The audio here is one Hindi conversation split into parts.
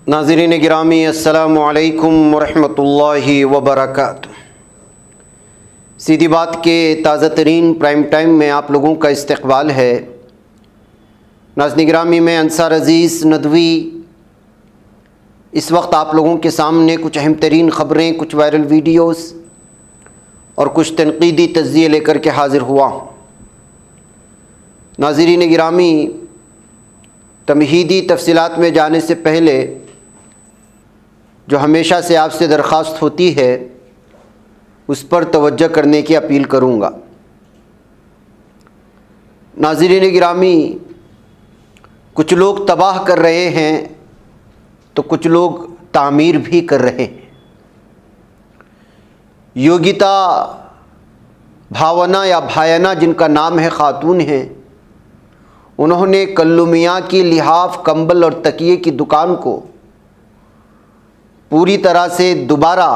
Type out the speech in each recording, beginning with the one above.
नाज़रीन गिरामी अस्सलामु अलैकुम वरहमतुल्लाहि वबरकातुहू। सीधी बात के ताज़ा तरीन प्राइम टाइम में आप लोगों का इस्तक़बाल है। नाज़रीन गिरामी में अंसार अज़ीज़ नदवी इस वक्त आप लोगों के सामने कुछ अहम तरीन ख़बरें, कुछ वायरल वीडियोस और कुछ तनक़ीदी तज़्ज़िये लेकर के हाज़िर हुआ हूँ। नाज़रीन गिरामी, तमहीदी तफसीलात में जाने से पहले जो हमेशा से आपसे दरख्वास्त होती है उस पर तवज्जो करने की अपील करूँगा। नाज़रीन गिरामी, कुछ लोग तबाह कर रहे हैं तो कुछ लोग तामीर भी कर रहे हैं। योगिता भावना या भायना जिनका नाम है, ख़ातून हैं, उन्होंने कल्लू मियाँ की लिहाफ, कंबल और तकिए की दुकान को पूरी तरह से दोबारा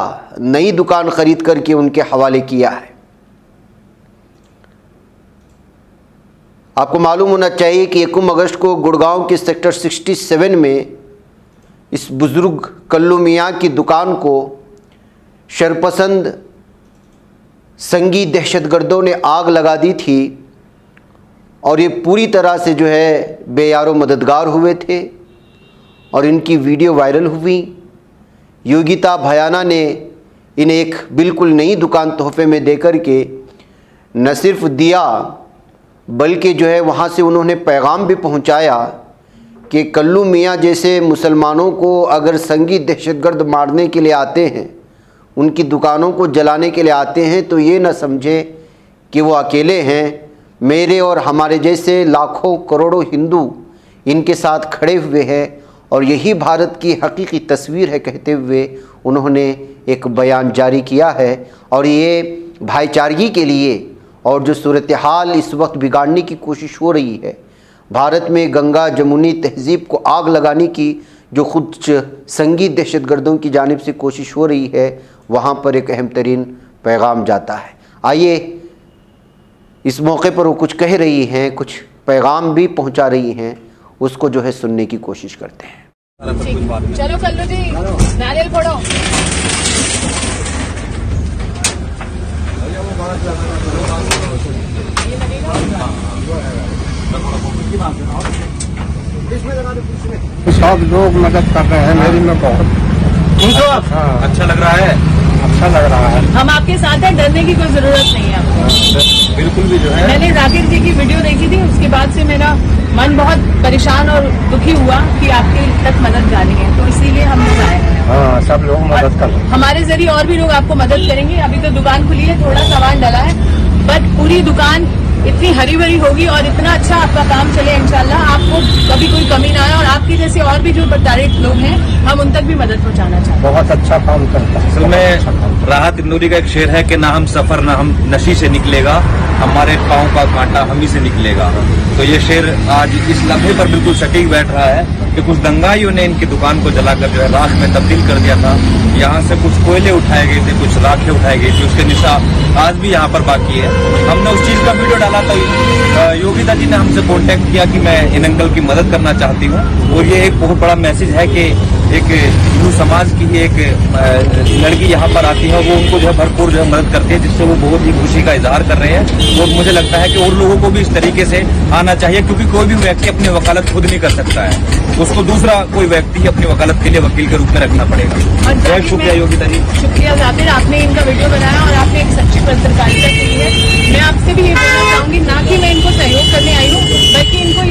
नई दुकान ख़रीद करके उनके हवाले किया है। आपको मालूम होना चाहिए कि 1 अगस्त को गुड़गांव के सेक्टर 67 में इस बुज़ुर्ग कल्लू मियाँ की दुकान को शरपसंद संगी दहशतगर्दों ने आग लगा दी थी और ये पूरी तरह से जो है बेयारो मददगार हुए थे और इनकी वीडियो वायरल हुई। योगिता भयाना ने इन्हें एक बिल्कुल नई दुकान तोहफे में देकर के न सिर्फ दिया बल्कि जो है वहाँ से उन्होंने पैगाम भी पहुँचाया कि कल्लू मियाँ जैसे मुसलमानों को अगर संगी दहशतगर्द मारने के लिए आते हैं, उनकी दुकानों को जलाने के लिए आते हैं, तो ये न समझे कि वो अकेले हैं। मेरे और हमारे जैसे लाखों करोड़ों हिंदू इनके साथ खड़े हुए हैं और यही भारत की हकीकी तस्वीर है, कहते हुए उन्होंने एक बयान जारी किया है। और ये भाईचारगी के लिए और जो सूरत हाल इस वक्त बिगाड़ने की कोशिश हो रही है, भारत में गंगा जमुनी तहज़ीब को आग लगाने की जो खुद संगी दहशतगर्दों की जानिब से कोशिश हो रही है, वहाँ पर एक अहम तरीन पैगाम जाता है। आइए इस मौके पर वो कुछ कह रही हैं, कुछ पैगाम भी पहुंचा रही हैं, उसको जो है सुनने की कोशिश करते हैं। चलो कल्लू जी, नारियल फोड़ो। सब लोग मदद कर रहे हैं मेरी में बहुत। उनको अच्छा लग रहा है, अच्छा लग रहा है। हम आपके साथ हैं, डरने की कोई जरूरत नहीं है आपको। बिल्कुल भी जो है। मैंने जाकिर जी की वीडियो देखी थी, उसके बाद से मेरा मन बहुत परेशान और दुखी हुआ कि आपके तक मदद जा रही है, तो इसीलिए हम लोग आए हैं। हाँ, सब लोग मदद कर रहे हैं। हमारे जरिए और भी लोग आपको मदद करेंगे। अभी तो दुकान खुली है, थोड़ा सामान डला है, बट पूरी दुकान इतनी हरी भरी होगी और इतना अच्छा आपका काम चले इंशाल्लाह, आपको कभी कोई कमी ना आए। और आपके जैसे और भी जो प्रताड़ित लोग हैं, हम उन तक भी मदद पहुंचाना चाहते हैं। बहुत अच्छा काम करता है। असल में राहत इंदौरी का एक शेर है कि ना हम सफर ना हम नशी से निकलेगा, हमारे पाँव का कांटा हम ही से निकलेगा। तो ये शेर आज इस लम्हे पर बिल्कुल सटीक बैठ रहा है कि कुछ दंगाइयों ने इनकी दुकान को जलाकर जो है राख में तब्दील कर दिया था। यहाँ से कुछ कोयले उठाए गए थे, कुछ राखें उठाई गई थी, उसके निशान आज भी यहाँ पर बाकी है। हमने उस चीज का वीडियो डाला था, योगिता जी ने हमसे कांटेक्ट किया कि मैं इन अंकल की मदद करना चाहती हूँ। और ये एक बहुत बड़ा मैसेज है कि एक हिंदू समाज की एक लड़की यहाँ पर आती है, वो उनको जो है भरपूर जो है मदद करती है, जिससे वो बहुत ही खुशी का इजहार कर रहे हैं। और मुझे लगता है कि और लोगों को भी इस तरीके से आना चाहिए, क्योंकि कोई भी व्यक्ति अपनी वकालत खुद नहीं कर सकता है, उसको दूसरा कोई व्यक्ति अपनी वकालत के लिए वकील के रूप में रखना पड़ेगा। बहुत शुक्रिया योगिता जी। शुक्रिया जाकिर, आपने इनका वीडियो बनाया और आपने एक सच्ची पत्रकारिता की है। मैं आपसे भी ये बोलना चाहूंगी, ना कि मैं इनको सहयोग करने आई हूँ, बल्कि इनको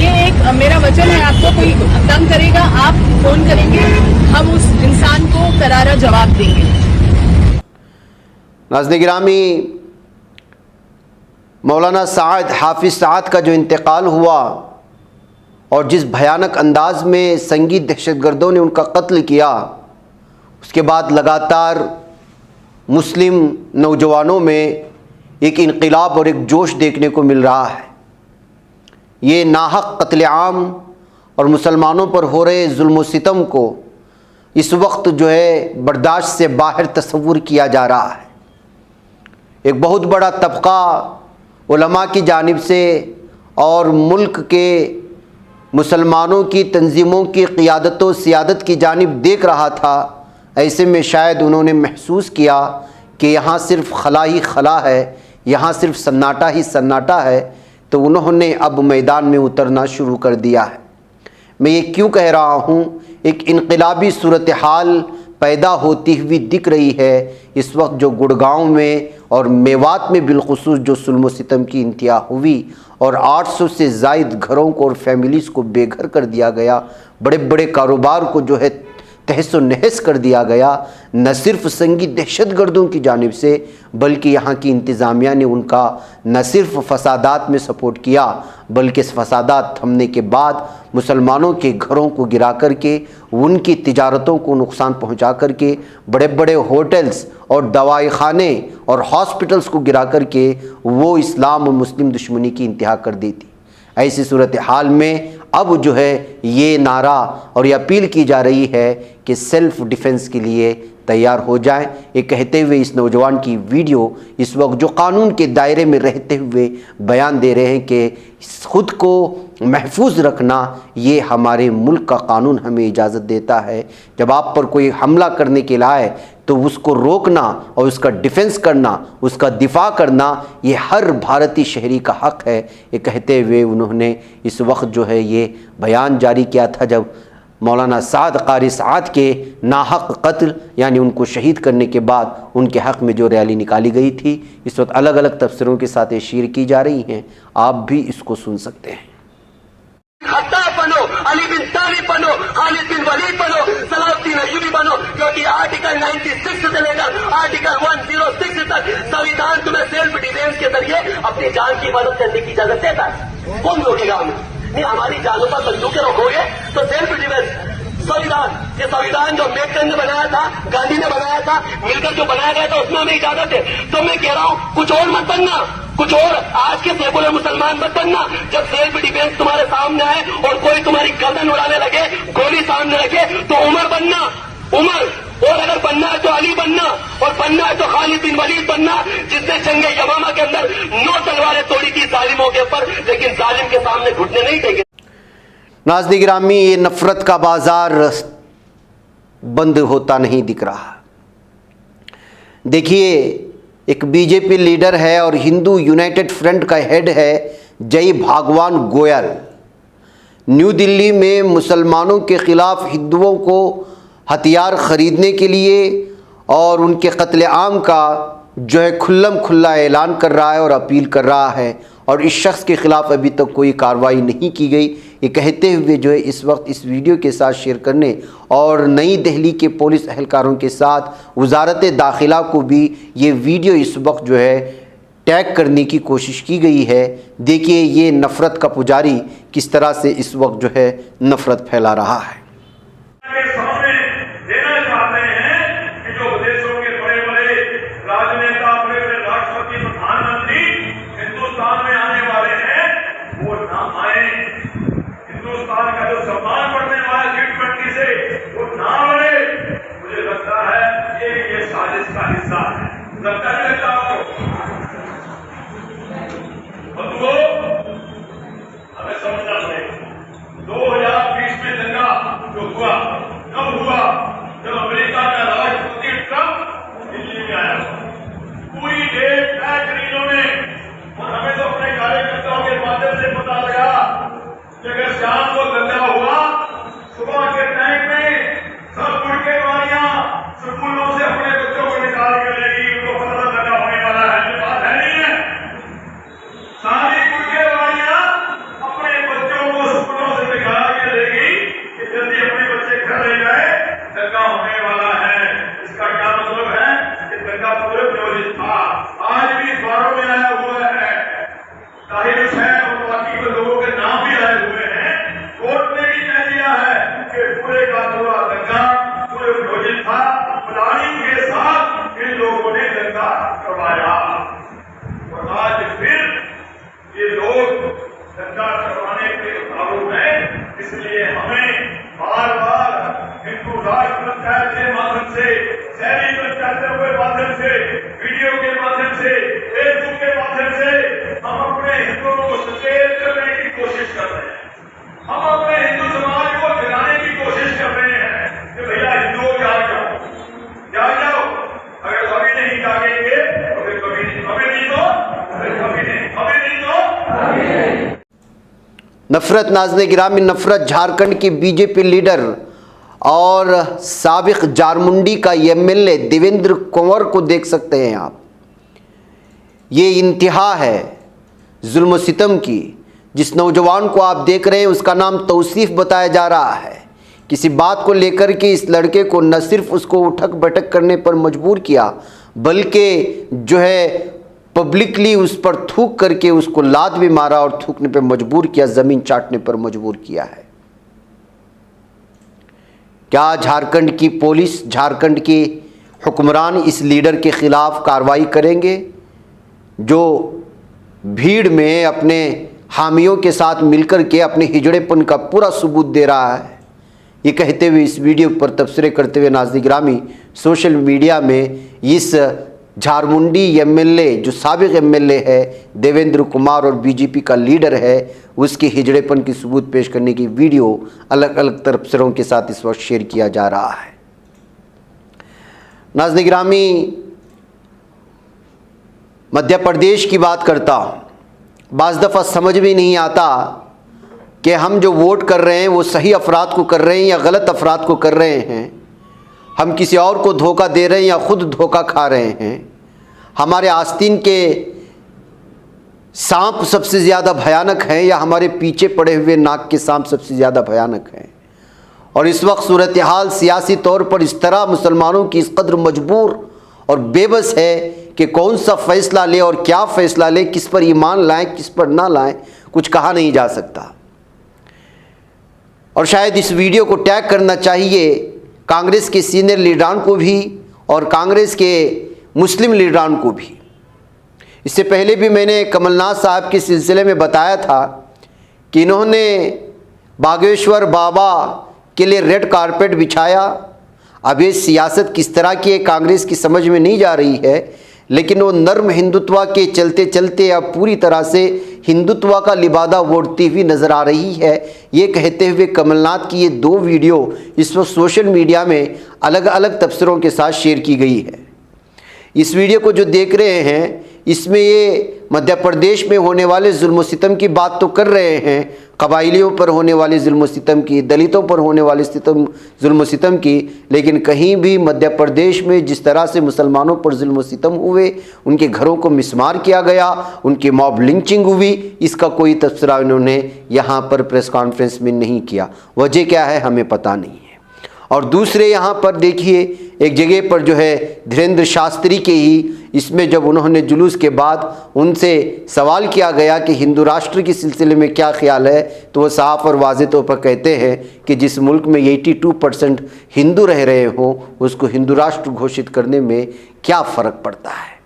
ये एक मेरा वचन है, आपको कोई तंग करेगा आप फोन करेंगे, हम उस इंसान को करारा जवाब देंगे। नाज़रीन गिरामी, मौलाना साद हाफिज साद का जो इंतकाल हुआ और जिस भयानक अंदाज में संगी दहशतगर्दों ने उनका कत्ल किया, उसके बाद लगातार मुस्लिम नौजवानों में एक इनक़िलाब और एक जोश देखने को मिल रहा है। ये नाहक कत्लेआम और मुसलमानों पर हो रहे जुल्म सितम को इस वक्त जो है बर्दाश्त से बाहर तस्वुर किया जा रहा है। एक बहुत बड़ा तबका उलमा की जानिब से और मुल्क के मुसलमानों की तंजीमों की क़ियादत व सियादत की जानिब देख रहा था, ऐसे में शायद उन्होंने महसूस किया कि यहाँ सिर्फ़ खला ही खला है, यहाँ सिर्फ सन्नाटा ही सन्नाटा है, तो उन्होंने अब मैदान में उतरना शुरू कर दिया है। मैं ये क्यों कह रहा हूँ, एक इनकलाबी सूरत हाल पैदा होती हुई दिख रही है इस वक्त, जो गुड़गांव में और मेवात में बिलखुसूस जो जुल्म सितम की इंतहा हुई और 800 से ज़ायद घरों को और फैमिलीज़ को बेघर कर दिया गया, बड़े बड़े कारोबार को जो है तहस नहस कर दिया गया, न सिर्फ संगी दहशतगर्दों की जानिब से बल्कि यहाँ की इंतज़ामिया ने उनका न सिर्फ फसादात में सपोर्ट किया बल्कि इस फसादात थमने के बाद मुसलमानों के घरों को गिरा करके, उनकी तिजारतों को नुकसान पहुँचा करके, बड़े बड़े होटल्स और दवाई खाने और हॉस्पिटल्स को गिरा करके वो इस्लाम और मुस्लिम दुश्मनी की इंतहा कर दी थी। ऐसी सूरत हाल में अब जो है ये नारा और ये अपील की जा रही है कि सेल्फ़ डिफेंस के लिए तैयार हो जाएं। ये कहते हुए इस नौजवान की वीडियो इस वक्त जो कानून के दायरे में रहते हुए बयान दे रहे हैं कि ख़ुद को महफूज रखना ये हमारे मुल्क का कानून हमें इजाज़त देता है। जब आप पर कोई हमला करने के लिए आए तो उसको रोकना और उसका डिफेंस करना, उसका दिफा करना, ये हर भारतीय शहरी का हक़ है। ये कहते हुए उन्होंने इस वक्त जो है ये बयान जारी किया था जब मौलाना साद कारी साद के नाहक कत्ल यानी उनको शहीद करने के बाद उनके हक़ में जो रैली निकाली गई थी। इस वक्त अलग अलग तफसीरों के साथ ये शेयर की जा रही हैं, आप भी इसको सुन सकते हैं। खत्ताब बनो, अली बिन तालिब बनो, खालिद बिन वलीद बनो, सलाउद्दीन अय्यूबी बनो, क्योंकि आर्टिकल 96 से लेकर आर्टिकल 106 तक संविधान तुम्हें सेल्फ डिफेंस के जरिए अपनी जान की हिफाजत करने की इजाजत देता है। कौन रोकेगा हमें? नहीं, हमारी जानों पर बंदूकें रखोगे तो सेल्फ डिफेंस संविधान, ये संविधान जो अम्बेडकर ने बनाया था, गांधी ने बनाया था, मिलकर जो बनाया गया था, उसमें हमें इजाजत है। तो मैं कह रहा हूं कुछ और मत बनना, कुछ और आज के सेकुलर मुसलमान मत बनना। जब सेल्फ डिफेंस तुम्हारे सामने आए और कोई तुम्हारी गर्दन उड़ाने लगे, गोली सामने रखे, तो उमर बनना, उमर। और अगर बनना है तो अली बनना, और बनना है तो खालिद बिन वलीद बनना, जिसने जंगे यमामा के अंदर 9 तलवारें तोड़ी थी जालिमों के ऊपर, लेकिन जालिम के सामने घुटने नहीं टेके। नाज़रीन गिरामी, ये नफ़रत का बाज़ार बंद होता नहीं दिख रहा। देखिए, एक बीजेपी लीडर है और हिंदू यूनाइटेड फ्रंट का हेड है जय भागवान गोयल। न्यू दिल्ली में मुसलमानों के ख़िलाफ़ हिंदुओं को हथियार ख़रीदने के लिए और उनके कत्ले आम का जो है खुल्लम खुल्ला ऐलान कर रहा है और अपील कर रहा है, और इस शख्स के ख़िलाफ़ अभी तक कोई कार्रवाई नहीं की गई। ये कहते हुए जो है इस वक्त इस वीडियो के साथ शेयर करने और नई दिल्ली के पुलिस एहलकारों के साथ वजारत दाखिला को भी ये वीडियो इस वक्त जो है टैग करने की कोशिश की गई है। देखिए ये नफ़रत का पुजारी किस तरह से इस वक्त जो है नफ़रत फैला रहा है। हिंदुस्तान का जो सम्मान बढ़ने वाला G20 से वो ना बढ़े, मुझे लगता है ये साजिश का हिस्सा है। लगता नहीं लगता आपको? बंधुओं, हमें समझना पड़ेगा 2020 में दंगा जो हुआ कब हुआ? जब अमेरिका का राष्ट्रपति ट्रंप दिल्ली में आया। पूरी डेट तय करीबों में, और हमें तो अपने कार्यकर्ताओं के माध्यम से पता लगा कि अगर शाम को दंगा हुआ, सुबह के टाइम में सब गुड़केवालियां स्कूलों से अपने बच्चों को निकाल के लेगी। उनको पता दंगा होने वाला है, ये बात है नहीं है? सारी गुड़केवालियां अपने बच्चों को स्कूलों से निकाल के लेगी कि जल्दी अपने बच्चे घर ले जाए, दंगा होने वाला है। इसका क्या मतलब है कि दंगा पूरे नियोजित था। आज भी अखबारों में आया हुआ है, ताहिर हुसैन और बाकी के लोगों के नाम भी आए हुए हैं। कोर्ट ने भी कह दिया है कि पूरे का पूरा दंगा पूरे नियोजित था, प्लानिंग के साथ इन लोगों ने दंगा करवाया। और आज फिर ये लोग दंगा करवाने के आरोप हैं। इसलिए हमें बार बार हिंदू राष्ट्र पंचायत के माध्यम से, शहरी पंचायतों के माध्यम से, वीडियो के माध्यम से, फेसबुक के माध्यम से हम अपने हिंदुओं को सचेत करने की कोशिश कर रहे हैं। हम अपने हिंदू समाज को जगाने की कोशिश कर रहे हैं कि भैया हिंदुओं जाग जाओ। अगर कभी नहीं जागेंगे तो फिर कभी नहीं तो नफरत नाज़रीन गिरामी, नफरत झारखंड की बीजेपी लीडर और साबिक जारमुंडी का एमएलए देवेंद्र कुंवर को देख सकते हैं आप। ये इंतहा है जुल्म सितम की। जिस नौजवान को आप देख रहे हैं उसका नाम तौसीफ बताया जा रहा है। किसी बात को लेकर के इस लड़के को न सिर्फ उसको उठक बैठक करने पर मजबूर किया, बल्कि जो है पब्लिकली उस पर थूक करके उसको लात भी मारा और थूकने पर मजबूर किया, ज़मीन चाटने पर मजबूर किया है। क्या झारखंड की पुलिस, झारखंड के हुक्मरान इस लीडर के खिलाफ कार्रवाई करेंगे जो भीड़ में अपने हामियों के साथ मिलकर के अपने हिजड़ेपन का पूरा सबूत दे रहा है? ये कहते हुए इस वीडियो पर तबसरे करते हुए नाज़रीन गिरामी, सोशल मीडिया में इस झारमुंडी एमएलए जो साबिक एमएलए है देवेंद्र कुमार और बीजेपी का लीडर है, उसके हिजड़ेपन की सबूत पेश करने की वीडियो अलग अलग तबसरों के साथ इस वक्त शेयर किया जा रहा है। नाज़रीन गिरामी, मध्य प्रदेश की बात करता हूँ। बाज़ दफ़ा समझ में नहीं आता कि हम जो वोट कर रहे हैं वो सही अफराद को कर रहे हैं या गलत अफराद को कर रहे हैं। हम किसी और को धोखा दे रहे हैं या खुद धोखा खा रहे हैं। हमारे आस्तीन के सांप सबसे ज़्यादा भयानक हैं या हमारे पीछे पड़े हुए नाक के सांप सबसे ज़्यादा भयानक हैं। और इस वक्त सूरत हाल सियासी तौर पर इस तरह मुसलमानों की इस कदर मजबूर और बेबस है कि कौन सा फ़ैसला ले और क्या फ़ैसला ले, किस पर ईमान लाएं किस पर ना लाएं, कुछ कहा नहीं जा सकता। और शायद इस वीडियो को टैग करना चाहिए कांग्रेस के सीनियर लीडरान को भी और कांग्रेस के मुस्लिम लीडरान को भी। इससे पहले भी मैंने कमलनाथ साहब के सिलसिले में बताया था कि इन्होंने बागेश्वर बाबा के लिए रेड कारपेट बिछाया। अब ये सियासत किस तरह की है कांग्रेस की समझ में नहीं जा रही है, लेकिन वो नर्म हिंदुत्व के चलते चलते अब पूरी तरह से हिंदुत्व का लिबादा ओढ़ती हुई नज़र आ रही है। ये कहते हुए कमलनाथ की ये 2 वीडियो इस वक्त सोशल मीडिया में अलग अलग तबसरों के साथ शेयर की गई है। इस वीडियो को जो देख रहे हैं इसमें ये मध्य प्रदेश में होने वाले जुल्म सितम की बात तो कर रहे हैं, कबाइलियों पर होने वाले जुल्म सितम की, दलितों पर होने वाले जुल्म सितम की, लेकिन कहीं भी मध्य प्रदेश में जिस तरह से मुसलमानों पर जुल्म सितम हुए, उनके घरों को मिसमार किया गया, उनकी मॉब लिंचिंग हुई, इसका कोई तबसरा इन्होंने यहाँ पर प्रेस कॉन्फ्रेंस में नहीं किया। वजह क्या है हमें पता नहीं है। और दूसरे यहाँ पर देखिए एक जगह पर जो है धीरेन्द्र शास्त्री के ही इसमें जब उन्होंने जुलूस के बाद उनसे सवाल किया गया कि हिंदू राष्ट्र के सिलसिले में क्या ख्याल है, तो वो साफ और वाज़ेह तौर पर कहते हैं कि जिस मुल्क में 82% हिंदू रह रहे हों उसको हिंदू राष्ट्र घोषित करने में क्या फ़र्क पड़ता है।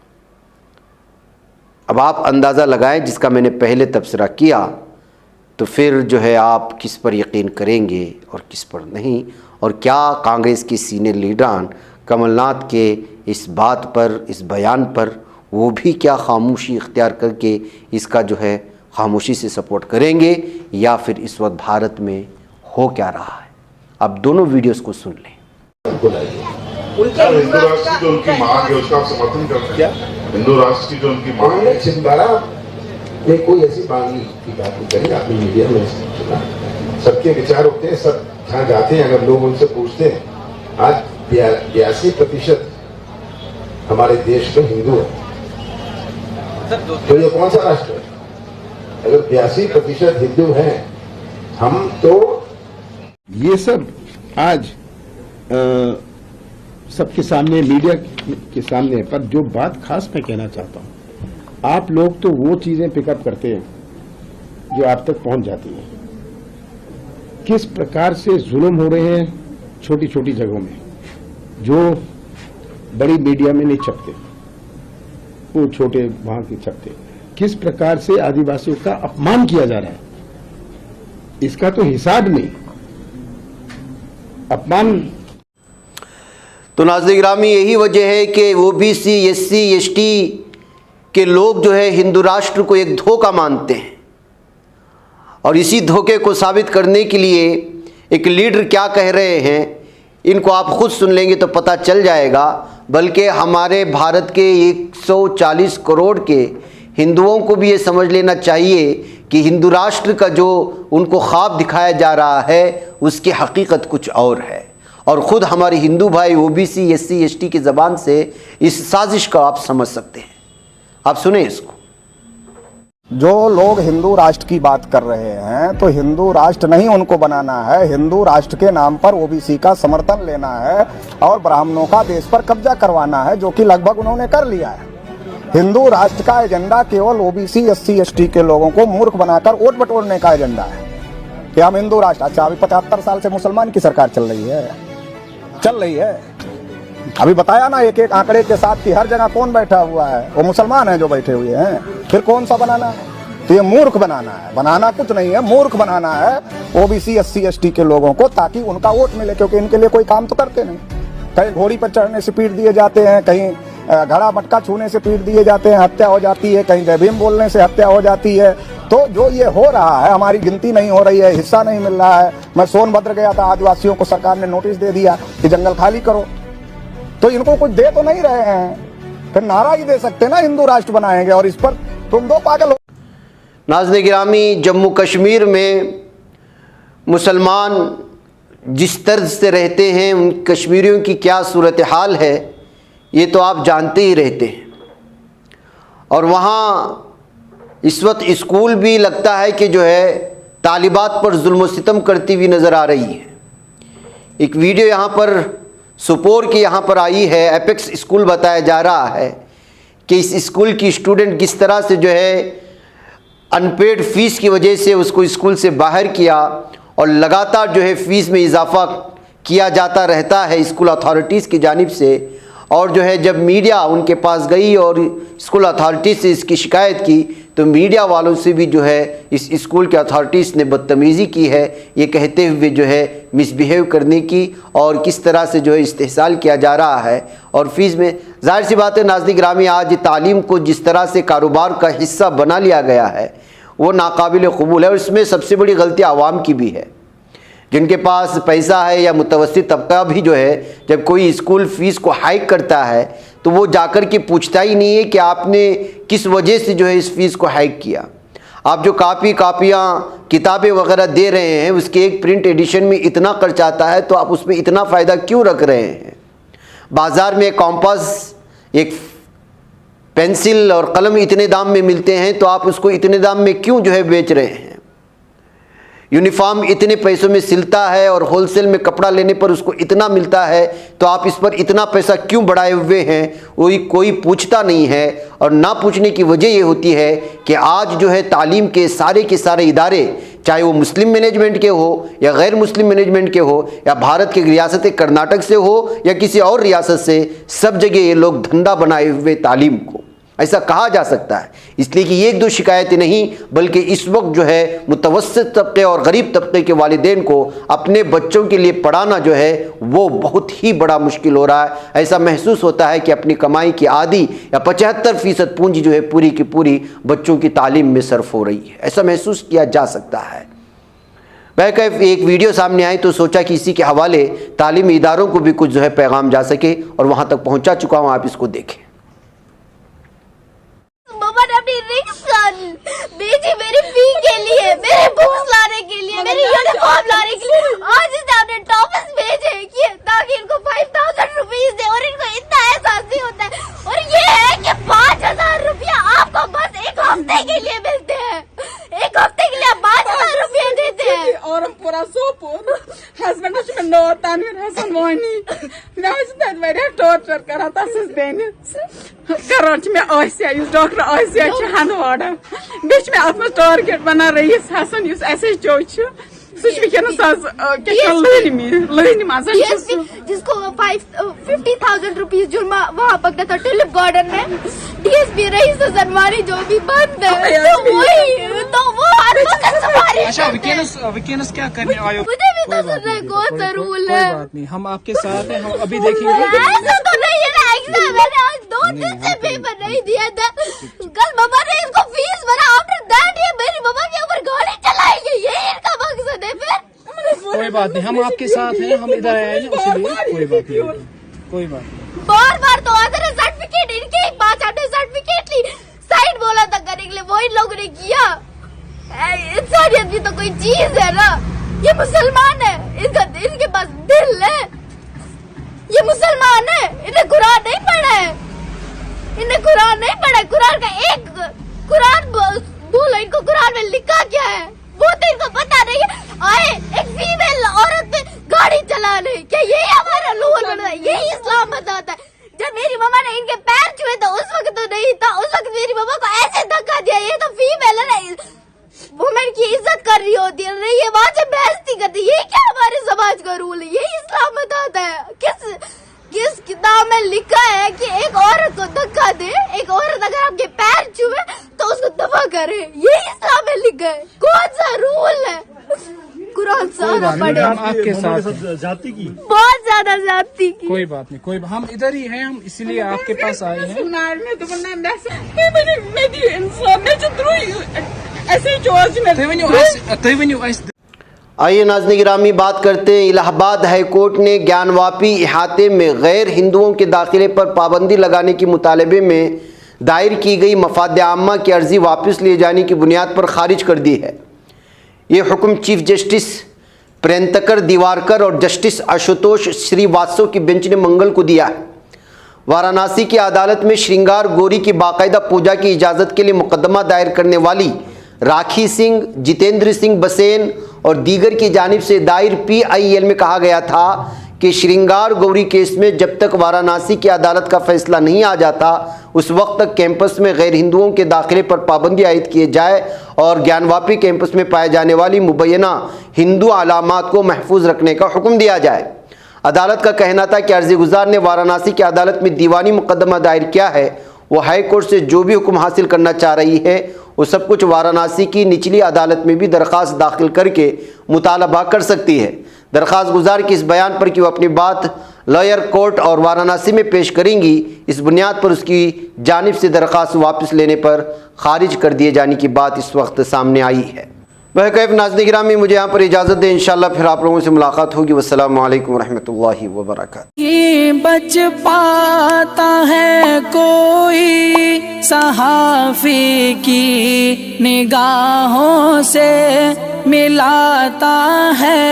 अब आप अंदाज़ा लगाएं, जिसका मैंने पहले तबसरा किया, तो फिर जो है आप किस पर यकीन करेंगे और किस पर नहीं। और क्या कांग्रेस की सीनियर लीडरान कमलनाथ के इस बात पर, इस बयान पर वो भी क्या खामोशी इख्तियार करके इसका जो है खामोशी से सपोर्ट करेंगे, या फिर इस वक्त भारत में हो क्या रहा है। अब दोनों वीडियोस को सुन लें। हिंदू राष्ट्र की जो उनकी मांग है उसका आप समर्थन करते हैं? हिंदू राष्ट्र की जो उनकी मांग है, छिंदवाड़ा में कोई ऐसी मांग की बात नहीं करें। आपने मीडिया में सुना, सबके विचार होते हैं, सब जहाँ जाते हैं अगर लोग उनसे पूछते हैं, आज 82% हमारे देश में हिंदू है, तो ये कौन सा राष्ट्र है? अगर 82% हिंदू हैं हम, तो ये सब आज सबके सामने, मीडिया के सामने। पर जो बात खास मैं कहना चाहता हूँ, आप लोग तो वो चीजें पिकअप करते हैं जो आप तक पहुंच जाती हैं। किस प्रकार से जुल्म हो रहे हैं छोटी छोटी जगहों में, जो बड़ी मीडिया में नहीं छपते, वो छोटे वहां के छपते। किस प्रकार से आदिवासियों का अपमान किया जा रहा है, इसका तो हिसाब नहीं। अपमान। तो नाज़रीन गिरामी, यही वजह है कि ओबीसी, एससी, एसटी के लोग जो है हिंदू राष्ट्र को एक धोखा मानते हैं। और इसी धोखे को साबित करने के लिए एक लीडर क्या कह रहे हैं, इनको आप खुद सुन लेंगे तो पता चल जाएगा। बल्कि हमारे भारत के 140 करोड़ के हिंदुओं को भी ये समझ लेना चाहिए कि हिंदू राष्ट्र का जो उनको ख्वाब दिखाया जा रहा है उसकी हकीकत कुछ और है। और ख़ुद हमारे हिंदू भाई ओबीसी SC ST की ज़बान से इस साजिश को आप समझ सकते हैं। आप सुने इसको। जो लोग हिंदू राष्ट्र की बात कर रहे हैं तो हिंदू राष्ट्र नहीं उनको बनाना है, हिंदू राष्ट्र के नाम पर ओबीसी का समर्थन लेना है और ब्राह्मणों का देश पर कब्जा करवाना है, जो कि लगभग उन्होंने कर लिया है। हिंदू राष्ट्र का एजेंडा केवल ओबीसी SC ST के लोगों को मूर्ख बनाकर वोट बटोरने का एजेंडा है कि हम हिंदू राष्ट्र। अच्छा, अभी 75 साल से मुसलमान की सरकार चल रही है। अभी बताया ना एक एक आंकड़े के साथ कि हर जगह कौन बैठा हुआ है, वो मुसलमान है जो बैठे हुए हैं। फिर कौन सा बनाना है? तो ये मूर्ख बनाना है, बनाना कुछ नहीं है, मूर्ख बनाना है ओबीसी SC ST के लोगों को, ताकि उनका वोट मिले, क्योंकि इनके लिए कोई काम तो करते नहीं। कहीं घोड़ी पर चढ़ने से पीट दिए जाते हैं, कहीं घड़ा मटका छूने से पीट दिए जाते हैं, हत्या हो जाती है, कहीं जय भीम बोलने से हत्या हो जाती है। तो जो ये हो रहा है, हमारी गिनती नहीं हो रही है, हिस्सा नहीं मिल रहा है। मैं सोनभद्र गया था, आदिवासियों को सरकार ने नोटिस दे दिया कि जंगल खाली करो, तो इनको कुछ दे तो नहीं रहे हैं। फिर नारा ही दे सकते ना हिंदू राष्ट्र बनाएंगे, और इस पर तुम दो पागल हो। नाज़रीन गिरामी, जम्मू कश्मीर में मुसलमान जिस तर्ज से रहते हैं, उन कश्मीरियों की क्या सूरत हाल है ये तो आप जानते ही रहते हैं। और वहाँ इस वक्त स्कूल भी लगता है कि जो है तालिबात पर जुल्म सितम करती हुई नज़र आ रही है। एक वीडियो यहाँ पर सुपोर की यहाँ पर आई है, एपेक्स स्कूल बताया जा रहा है कि इस स्कूल की स्टूडेंट किस तरह से जो है अनपेड फ़ीस की वजह से उसको स्कूल से बाहर किया, और लगातार जो है फ़ीस में इजाफ़ा किया जाता रहता है स्कूल अथॉरिटीज़ की जानिब से। और जो है जब मीडिया उनके पास गई और स्कूल अथॉरिटीज़ से इसकी शिकायत की, तो मीडिया वालों से भी जो है इस स्कूल के अथॉरिटीज़ ने बदतमीज़ी की है, ये कहते हुए जो है मिसबिहेव करने की, और किस तरह से जो है इस्तेहसाल किया जा रहा है। और फीस में जाहिर सी बात है नाज़रीन गिरामी, आज तालीम को जिस तरह से कारोबार का हिस्सा बना लिया गया है वो नाकाबिल कबूल है। और इसमें सबसे बड़ी गलती आवाम की भी है, जिनके पास पैसा है या मुतवस्सित तबका भी जो है जब कोई स्कूल फ़ीस को हाइक करता है तो वो जाकर के पूछता ही नहीं है कि आपने किस वजह से जो है इस फ़ीस को हाइक किया। आप जो कापियाँ किताबें वगैरह दे रहे हैं उसके एक प्रिंट एडिशन में इतना खर्च आता है, तो आप उसमें इतना फ़ायदा क्यों रख रहे हैं? बाज़ार में कॉम्पास, एक पेंसिल और कलम इतने दाम में मिलते हैं, तो आप उसको इतने दाम में क्यों जो है बेच रहे हैं? यूनिफॉर्म इतने पैसों में सिलता है और होलसेल में कपड़ा लेने पर उसको इतना मिलता है, तो आप इस पर इतना पैसा क्यों बढ़ाए हुए हैं? वही कोई पूछता नहीं है। और ना पूछने की वजह ये होती है कि आज जो है तालीम के सारे इदारे, चाहे वो मुस्लिम मैनेजमेंट के हो या गैर मुस्लिम मैनेजमेंट के हो, या भारत के रियासत कर्नाटक से हो या किसी और रियासत से, सब जगह ये लोग धंधा बनाए हुए तालीम को, ऐसा कहा जा सकता है। इसलिए कि एक दो शिकायतें नहीं, बल्कि इस वक्त जो है मुतवस्सित तबके और गरीब तबके के वालिदैन को अपने बच्चों के लिए पढ़ाना जो है वो बहुत ही बड़ा मुश्किल हो रहा है। ऐसा महसूस होता है कि अपनी कमाई की आधी या 75% पूंजी जो है पूरी की पूरी बच्चों की तालीम में सर्फ हो रही है, ऐसा महसूस किया जा सकता है। बहरकैफ एक वीडियो सामने आई तो सोचा कि इसी के हवाले तालीमी इदारों को भी कुछ जो है पैगाम जा सके, और वहाँ तक पहुँचा चुका हूँ, आप इसको देखें। भेजी मेरी फी के लिए, मेरे बुक्स लाने के लिए, मेरी यूनिफॉर्म लाने के लिए। आज इसने अपने टॉपर्स भेजे कि ताकि इनको 5000 रुपीज दे, और इनको इतना एहसास नहीं होता है। और ये है कि 5000 रुपया आपको बस एक हफ्ते के लिए मिलते हैं, एक हफ्ते के लिए आप 5000 रुपया देते हैं। और हम पूरा सोपुर हस्बैंड में नो तानवीर हसन मोहनी मे टॉर्चर करा कराच में आसिया डॉक्टर आसिया हंदवाड़ बीच में अत टारगेट बना रईस हसन SHO जिसको 50,000 रुपीज जुर्मा वहाँ पकड़ा था टुलिप गार्डन में। DSP रईस हसनवानी जो भी बंद है, तो वो अच्छा विकेनस क्या करने आए? मुझे भी तो सुन रहे कौन सा रूल है। कोई बात नहीं, हम आपके साथ हैं, हम अभी देखेंगे। ऐसा तो नहीं है ना, एग्जाम मैंने आज 2 दिन से पेपर नहीं दिया था। कल मम्मा ने इसको फीस भरा, आफ्टर दैट ये मेरी मम्मा के ऊपर गाड़ी चलाई। ये इनका मकसद है फिर। कोई बात नहीं, हम आपके साथ हैं, हम इधर आए हैं इसलिए कोई बात नहीं, कोई बात नहीं। बार बार तो आते सर्टिफिकेट इनके पास आते, सर्टिफिकेट ली, साइन बोला था करने के लिए, वो इन लोगों ने किया। इंसानियत भी तो कोई चीज है ना। ये मुसलमान है, इनके पास दिल है, ये मुसलमान है, इन्हें कुरान नहीं पढ़ा है, इन्हें कुरान नहीं पढ़ा है। कुरान का एक कुरान बोलो, इनको कुरान में लिखा क्या है वो तो इनको पता नहीं है। आए एक फीमेल औरत पे गाड़ी चलाने, क्या यही हमारा रूल है? यही इस्लाम बताता है। जब मेरी मम्मा ने इनके पैर छुए तो उस वक्त तो नहीं था, उस वक्त मेरी मम्मा को ऐसे धक्का दिया। ये तो फीमेल है ना, वुमेन की इज्जत कर रही होती है, नहीं ये वहां से बेइज्जती करती है। ये क्या हमारे समाज का रूल है? यही इस्लाम बताता है। किस किताब में लिखा है कि एक औरत को धक्का दे, एक औरत अगर आपके पैर छुए तो उसको दफा करे? ये इस्लाम में लिखा है। कौन सा रूल है? कुरान सारा पढ़े। हम आपके साथ जाति की बहुत ज्यादा जाती की। कोई बात नहीं, कोई हम इधर ही हैं, हम इसीलिए आपके पास आए हैं। आइए नाज़रीन गिरामी, बात करते हैं। इलाहाबाद हाई कोर्ट ने ज्ञानवापी इहाते में गैर हिंदुओं के दाखिले पर पाबंदी लगाने के मुतालबे में दायर की गई मफाद आम्मा की अर्जी वापस लिए जाने की बुनियाद पर खारिज कर दी है। ये हुक्म चीफ जस्टिस प्रेंतकर दिवारकर और जस्टिस आशुतोष श्रीवास्तव की बेंच ने मंगल को दिया है। वाराणसी की अदालत में श्रृंगार गौरी की बाकायदा पूजा की इजाज़त के लिए मुकदमा दायर करने वाली राखी सिंह, जितेंद्र सिंह बसेन और दीगर की जानिब से दायर PIL में कहा गया था कि श्रृंगार गौरी केस में जब तक वाराणसी की अदालत का फैसला नहीं आ जाता उस वक्त तक कैंपस में गैर हिंदुओं के दाखिले पर पाबंदी आयद किए जाए और ज्ञानवापी कैंपस में पाए जाने वाली मुबैना हिंदू अलामात को महफूज रखने का हुक्म दिया जाए। अदालत का कहना था कि अर्जी गुजार ने वाराणसी की अदालत में दीवानी मुकदमा दायर किया है। वो हाई कोर्ट से जो भी हुक्म हासिल करना चाह रही है वो सब कुछ वाराणसी की निचली अदालत में भी दरख्वास्त दाखिल करके मुतालबा कर सकती है। दरख्वास्त गुजार के इस बयान पर कि वो अपनी बात लॉयर कोर्ट और वाराणसी में पेश करेंगी, इस बुनियाद पर उसकी जानिब से दरख्वास्त वापस लेने पर खारिज कर दिए जाने की बात इस वक्त सामने आई है। वह कैफ नाज़रीन गिरामी, मुझे यहाँ पर इजाज़त दें, इंशाअल्लाह फिर आप लोगों से मुलाकात होगी। वस्सलामु अलैकुम रहमतुल्लाहि व बरकातुहू। बच पाता है कोई सहाफ़ी की निगाहों से, मिलाता है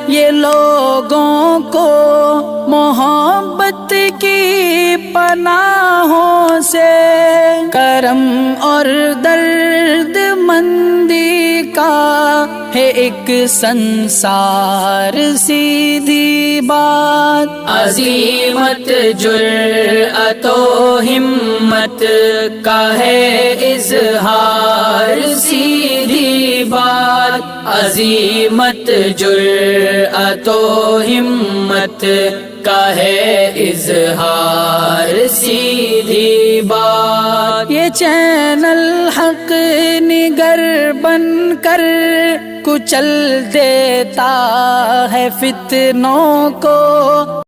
ये लोगों को मोहब्बत की पनाहों से। करम और दर्द मंदी का है एक संसार सीधी बात। अजीमत जुर्अतो हिम्मत का है इज़हार सीधी बात। अजीमत जुर्अतो हिम्मत का है इज़हार सीधी बात। ये चैनल हक निगर बनकर कुचल देता है फितनों को,